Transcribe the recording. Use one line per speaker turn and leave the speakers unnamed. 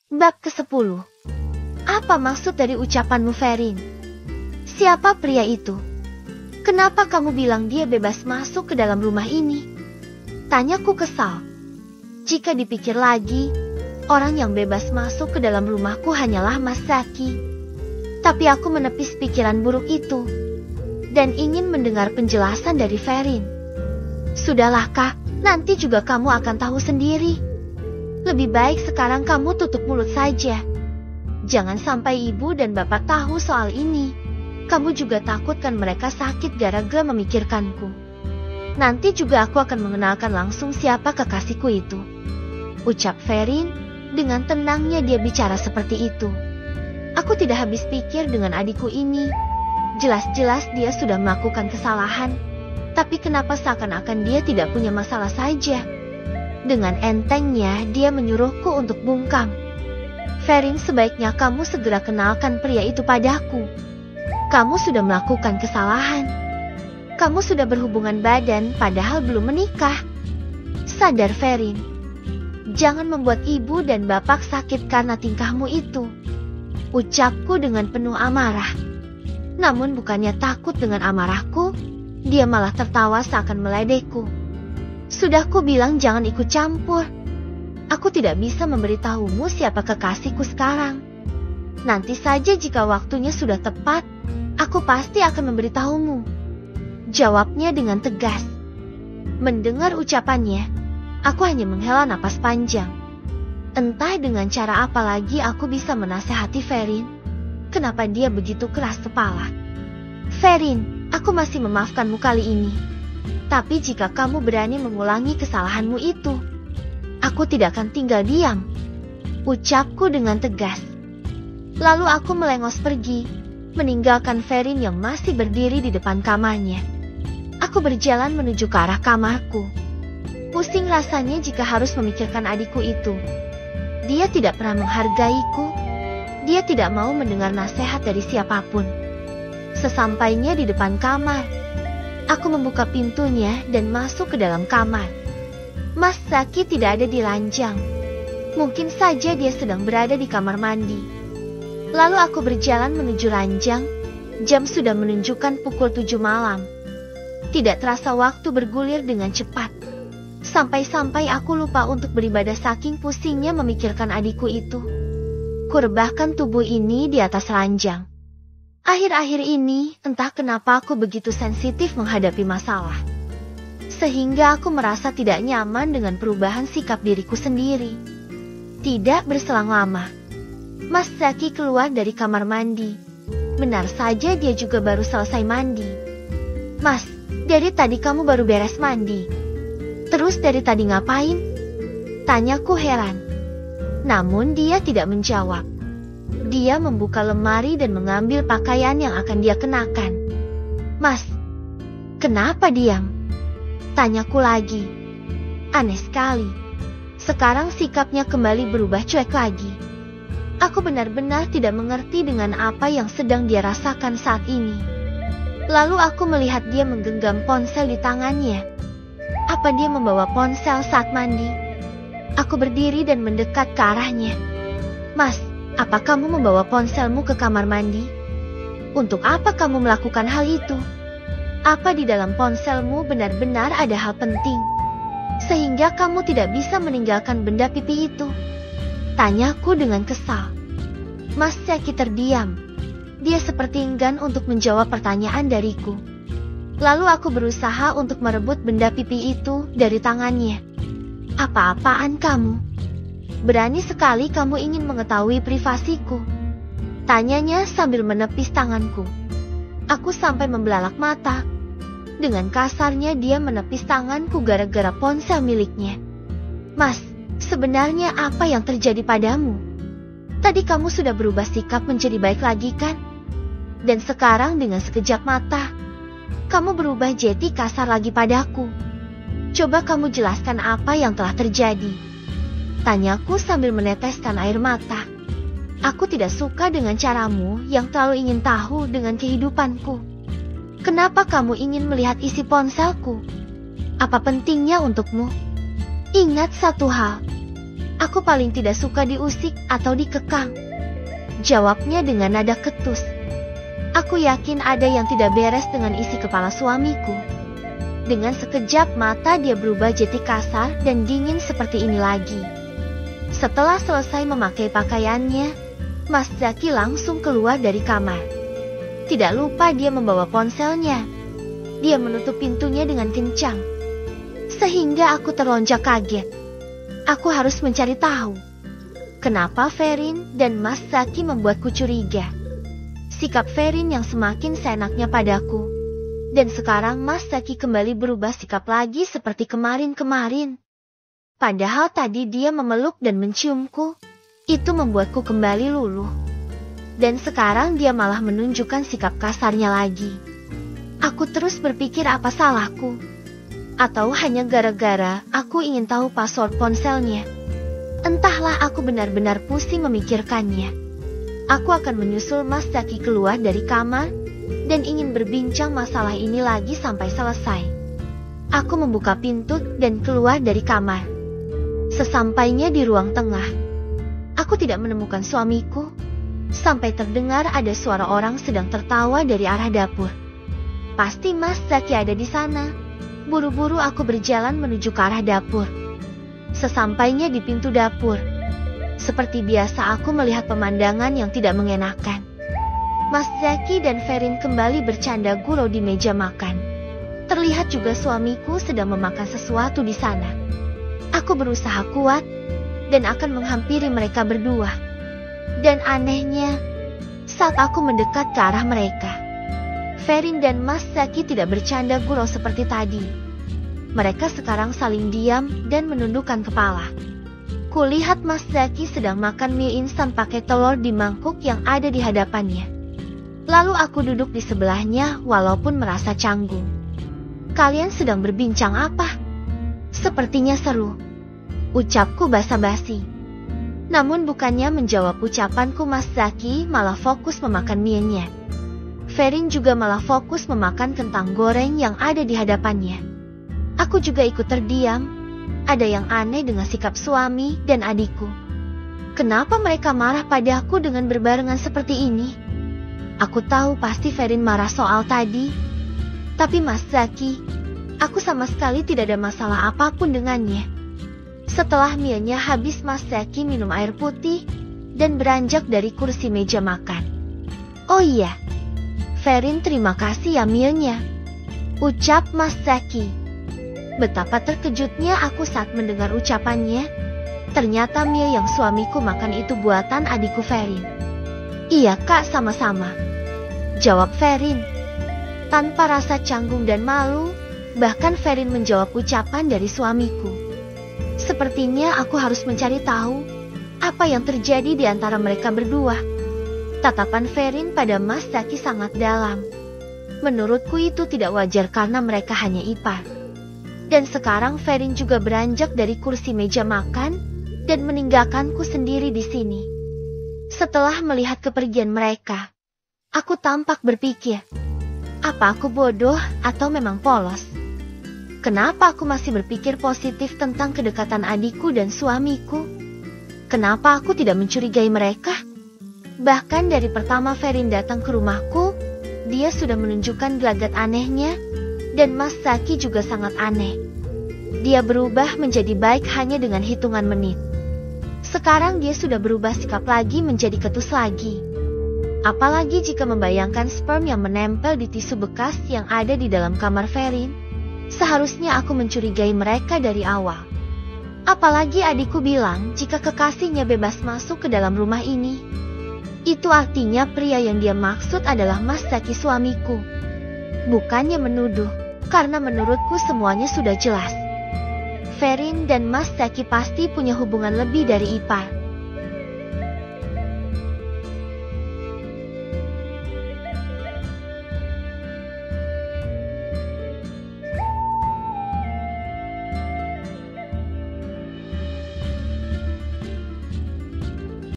Bab ke-10. Apa maksud dari ucapanmu, Ferin? Siapa pria itu? Kenapa kamu bilang dia bebas masuk ke dalam rumah ini? Tanyaku kesal. Jika dipikir lagi, orang yang bebas masuk ke dalam rumahku hanyalah Mas Zaki. Tapi aku menepis pikiran buruk itu dan ingin mendengar penjelasan dari Ferin. Sudahlah Kak, nanti juga kamu akan tahu sendiri. Lebih baik sekarang kamu tutup mulut saja. Jangan sampai ibu dan bapak tahu soal ini. Kamu juga takut kan mereka sakit gara-gara memikirkanku. Nanti juga aku akan mengenalkan langsung siapa kekasihku itu. Ucap Ferin, dengan tenangnya dia bicara seperti itu. Aku tidak habis pikir dengan adikku ini. Jelas-jelas dia sudah melakukan kesalahan. Tapi kenapa seakan-akan dia tidak punya masalah saja? Dengan entengnya dia menyuruhku untuk bungkam. Ferin, sebaiknya kamu segera kenalkan pria itu padaku. Kamu sudah melakukan kesalahan. Kamu sudah berhubungan badan padahal belum menikah. Sadar Ferin. Jangan membuat ibu dan bapak sakit karena tingkahmu itu. Ucapku dengan penuh amarah. Namun bukannya takut dengan amarahku, dia malah tertawa seakan meledekku. Sudah ku bilang jangan ikut campur. Aku tidak bisa memberitahumu siapa kekasihku sekarang. Nanti saja jika waktunya sudah tepat, aku pasti akan memberitahumu. Jawabnya dengan tegas. Mendengar ucapannya, aku hanya menghela napas panjang. Entah dengan cara apa lagi aku bisa menasehati Ferin. Kenapa dia begitu keras kepala? Ferin, aku masih memaafkanmu kali ini. Tapi jika kamu berani mengulangi kesalahanmu itu, aku tidak akan tinggal diam. Ucapku dengan tegas. Lalu aku melengos pergi, meninggalkan Ferin yang masih berdiri di depan kamarnya. Aku berjalan menuju ke arah kamarku. Pusing rasanya jika harus memikirkan adikku itu. Dia tidak pernah menghargaiku. Dia tidak mau mendengar nasihat dari siapapun. Sesampainya di depan kamar, aku membuka pintunya dan masuk ke dalam kamar. Mas Zaki tidak ada di ranjang. Mungkin saja dia sedang berada di kamar mandi. Lalu aku berjalan menuju ranjang. Jam sudah menunjukkan pukul 7 malam. Tidak terasa waktu bergulir dengan cepat. Sampai-sampai aku lupa untuk beribadah saking pusingnya memikirkan adikku itu. Kurebahkan tubuh ini di atas ranjang. Akhir-akhir ini, entah kenapa aku begitu sensitif menghadapi masalah. Sehingga aku merasa tidak nyaman dengan perubahan sikap diriku sendiri. Tidak berselang lama, Mas Zaki keluar dari kamar mandi. Benar saja dia juga baru selesai mandi. Mas, dari tadi kamu baru beres mandi. Terus dari tadi ngapain? Tanyaku heran. Namun dia tidak menjawab. Dia membuka lemari dan mengambil pakaian yang akan dia kenakan. Mas, kenapa diam? Tanyaku lagi. Aneh sekali. Sekarang sikapnya kembali berubah cuek lagi. Aku benar-benar tidak mengerti dengan apa yang sedang dia rasakan saat ini. Lalu aku melihat dia menggenggam ponsel di tangannya. Apa dia membawa ponsel saat mandi? Aku berdiri dan mendekat ke arahnya. Mas, apa kamu membawa ponselmu ke kamar mandi? Untuk apa kamu melakukan hal itu? Apa di dalam ponselmu benar-benar ada hal penting? Sehingga kamu tidak bisa meninggalkan benda pipi itu? Tanyaku dengan kesal. Mas Zaki terdiam. Dia seperti enggan untuk menjawab pertanyaan dariku. Lalu aku berusaha untuk merebut benda pipi itu dari tangannya. Apa-apaan kamu? Berani sekali kamu ingin mengetahui privasiku? Tanyanya sambil menepis tanganku. Aku sampai membelalak mata. Dengan kasarnya dia menepis tanganku gara-gara ponsel miliknya. Mas, sebenarnya apa yang terjadi padamu? Tadi kamu sudah berubah sikap menjadi baik lagi kan? Dan sekarang dengan sekejap mata, kamu berubah jadi kasar lagi padaku. Coba kamu jelaskan apa yang telah terjadi. Tanyaku sambil meneteskan air mata. Aku tidak suka dengan caramu yang terlalu ingin tahu dengan kehidupanku. Kenapa kamu ingin melihat isi ponselku? Apa pentingnya untukmu? Ingat satu hal. Aku paling tidak suka diusik atau dikekang. Jawabnya dengan nada ketus. Aku yakin ada yang tidak beres dengan isi kepala suamiku. Dengan sekejap mata dia berubah jadi kasar dan dingin seperti ini lagi. Setelah selesai memakai pakaiannya, Mas Zaki langsung keluar dari kamar. Tidak lupa dia membawa ponselnya. Dia menutup pintunya dengan kencang, sehingga aku terlonjak kaget. Aku harus mencari tahu kenapa Ferin dan Mas Zaki membuatku curiga. Sikap Ferin yang semakin seenaknya padaku. Dan sekarang Mas Zaki kembali berubah sikap lagi seperti kemarin-kemarin. Padahal tadi dia memeluk dan menciumku. Itu membuatku kembali luluh. Dan sekarang dia malah menunjukkan sikap kasarnya lagi. Aku terus berpikir apa salahku. Atau hanya gara-gara aku ingin tahu password ponselnya. Entahlah, aku benar-benar pusing memikirkannya. Aku akan menyusul Mas Zaki keluar dari kamar dan ingin berbincang masalah ini lagi sampai selesai. Aku membuka pintu dan keluar dari kamar. Sesampainya di ruang tengah, aku tidak menemukan suamiku. Sampai terdengar ada suara orang sedang tertawa dari arah dapur. Pasti Mas Zaki ada di sana. Buru-buru aku berjalan menuju ke arah dapur. Sesampainya di pintu dapur, seperti biasa aku melihat pemandangan yang tidak mengenakan. Mas Zaki dan Ferin kembali bercanda gurau di meja makan. Terlihat juga suamiku sedang memakan sesuatu di sana. Aku berusaha kuat dan akan menghampiri mereka berdua. Dan anehnya, saat aku mendekat ke arah mereka, Ferin dan Mas Zaki tidak bercanda gurau seperti tadi. Mereka sekarang saling diam dan menundukkan kepala. Kulihat Mas Zaki sedang makan mie instan pakai telur di mangkuk yang ada di hadapannya. Lalu aku duduk di sebelahnya walaupun merasa canggung. Kalian sedang berbincang apa? Sepertinya seru. Ucapku basa-basi. Namun bukannya menjawab ucapanku, Mas Zaki malah fokus memakan mie-nya. Ferin juga malah fokus memakan kentang goreng yang ada di hadapannya. Aku juga ikut terdiam. Ada yang aneh dengan sikap suami dan adikku. Kenapa mereka marah padaku dengan berbarengan seperti ini? Aku tahu pasti Ferin marah soal tadi. Tapi Mas Zaki, aku sama sekali tidak ada masalah apapun dengannya. Setelah mie-nya habis, Mas Zaki minum air putih dan beranjak dari kursi meja makan. Oh iya, Ferin, terima kasih ya mie-nya, ucap Mas Zaki. Betapa terkejutnya aku saat mendengar ucapannya. Ternyata mie yang suamiku makan itu buatan adikku Ferin. Iya kak, sama-sama, jawab Ferin. Tanpa rasa canggung dan malu, bahkan Ferin menjawab ucapan dari suamiku. Sepertinya aku harus mencari tahu apa yang terjadi di antara mereka berdua. Tatapan Ferin pada Mas Zaki sangat dalam. Menurutku itu tidak wajar karena mereka hanya ipar. Dan sekarang Ferin juga beranjak dari kursi meja makan dan meninggalkanku sendiri di sini. Setelah melihat kepergian mereka, aku tampak berpikir, apa aku bodoh atau memang polos? Kenapa aku masih berpikir positif tentang kedekatan adikku dan suamiku? Kenapa aku tidak mencurigai mereka? Bahkan dari pertama Ferin datang ke rumahku, dia sudah menunjukkan gelagat anehnya. Dan Mas Zaki juga sangat aneh. Dia berubah menjadi baik hanya dengan hitungan menit. Sekarang dia sudah berubah sikap lagi menjadi ketus lagi. Apalagi jika membayangkan sperm yang menempel di tisu bekas yang ada di dalam kamar Ferin. Seharusnya aku mencurigai mereka dari awal. Apalagi adikku bilang jika kekasihnya bebas masuk ke dalam rumah ini. Itu artinya pria yang dia maksud adalah Mas Zaki suamiku. Bukannya menuduh. Karena menurutku semuanya sudah jelas. Ferin dan Mas Zaki pasti punya hubungan lebih dari ipar.